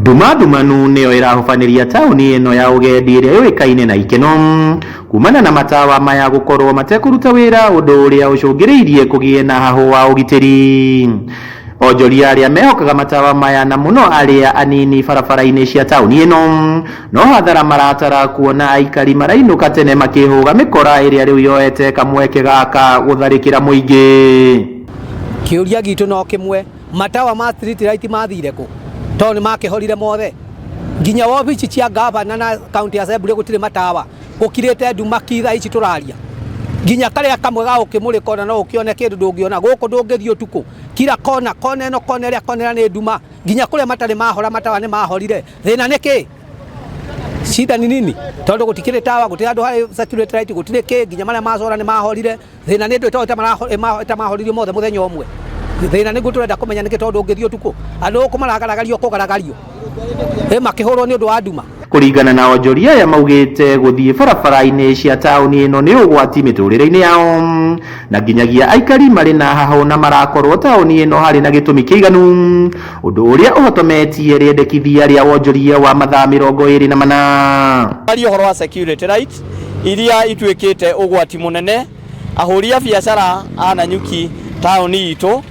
Dumanu niyo irahofaniria tauni ino ya ugendi iria yuikaine na ikeno kumana na matawa maya gukorwo matekuruta wira undu uria ucungiriirie kugie na hahu wa ugitiri. Onjoria aria mehokaga matawa maya na muno aria anini barabara-ini cia tauni ino no hathara maratara kuona aikari marainuka tene makihuga mikora iria riu yoete kamweke gaka gutharikira muingi. Kiuria gitu no kimwe matawa ma street light mathire ku toni makihorire mothe nginya wabici cia gavana na county assembly gutire matawa gukirite nduma kitha ici turaria nginya karia kamwe ga ukimurikona no ukione kindu ndungiona guku ndungithio utuku kila kona ino kona iria kona ni nduma nginya kuria matari mahora matawa ni mahorire thina niki shida ni nini tondu gutikire tawa gutire andu hari security light gutire ki nginya maria macora ni mahorire thina ni ndu ta mahorire mothe muthenya umwe thina ni guturenda kumenya niki tondu ungithio tuku andu kumaragaragario kugaragario makihorwo ni undu wa nduma. Kuringana na onjoria aya maugite guthie barabara-ini cia tauni ino ni ugwati miturire-ini yao na nginyagia aikari mari na haho na marakorwo tauni ino hari na gitumi kiiganu undu uria uhotometie riendekithia ria onjoria wa mathaa 24. Ari uhoro wa security right iria itwikite ugwati munene ahuri a biacara a Nanyuki tauni itu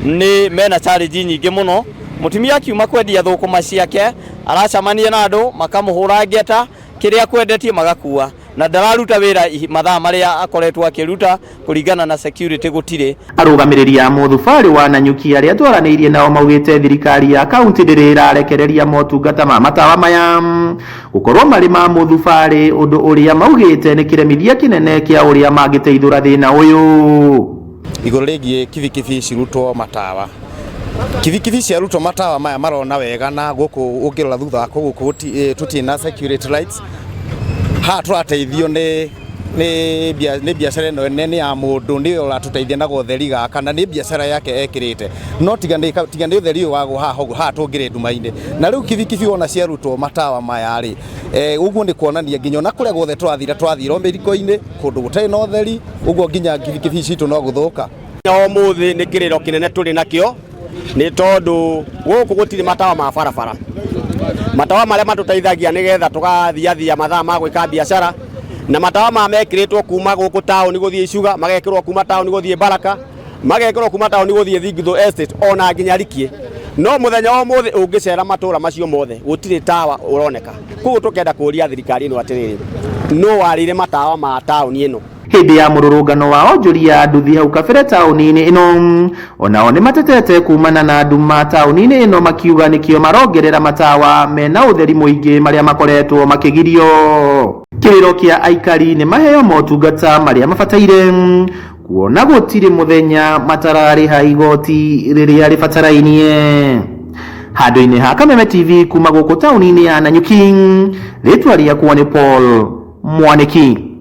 ni mena challenge nyingi muno. Mutumia kiuma kwendia thukuma ciake aracamania na andu makamuhura ngeta kiria kwendetie magakua na ndararuta wira mathaa maria akoretwo akiruta kuringana na security gutire. Arugamiria muthubari wa Nanyuki aria twaraniirie nao maugite thirikari ya kaunti ndirarekereria motungata ma matawa maya gukorwo mari ma muthubari undu uria maugite ni kiremithia kinene kia uria mangiteithura thina uyu. Iguru rigie kivikivi cirutwo matawa kivikivi cia rutwo matawa maya marona wega na guku ungirora thutha wa guku tutina security lights ha turateithio ni biacara ino nene ya mundu ni uratuteithia na gutheri gaka na ni biacara yake ekirite no tigane utheri wago ha tungire nduma-ini na riu kivikivi ona cia rutwo matawa maya ri uguo ni kuonania nginya na kuria gothe twathira miriko-ini kundu gutari na utheri uguo nginya kivikivi citu no guthuka. Umuthi ni kiriro kinene turi nakio ni tondu guku gutire matawa ma barabara matawa maria matuteithagia nigetha tugathiathia mathaa ma gwika biacara na matawa ma mekiritwo kuma guku tauni guthie Icuga magekirwo kuma tauni guthie Baraka magekirwo kuma tauni guthie Thingithu Estate ona nginya Rikie no muthenya wa muthi ungicera matura macio mothe gutire tawa uroneka kugu tukenda kuria thirikari ino atiriri no warire matawa ma tauni ino. Hindi ya mururungano wa onjoria nduthi hau kabere tauni-ini ino onao ni matetete kumana na nduma tauni-ini ino makiuga nikio marongerera matawa mena utheri muingi maria makoretwo makigirio. Kiriro kia aikari ni maheo motungata maria mabataire kuona gutire muthenya matarariha igoti riria ribatarainie. Handu-ini ha Kameme TV kuma guku tauni-ini ya Nanyuki ritwa riakwa ni Paul Mwaniki.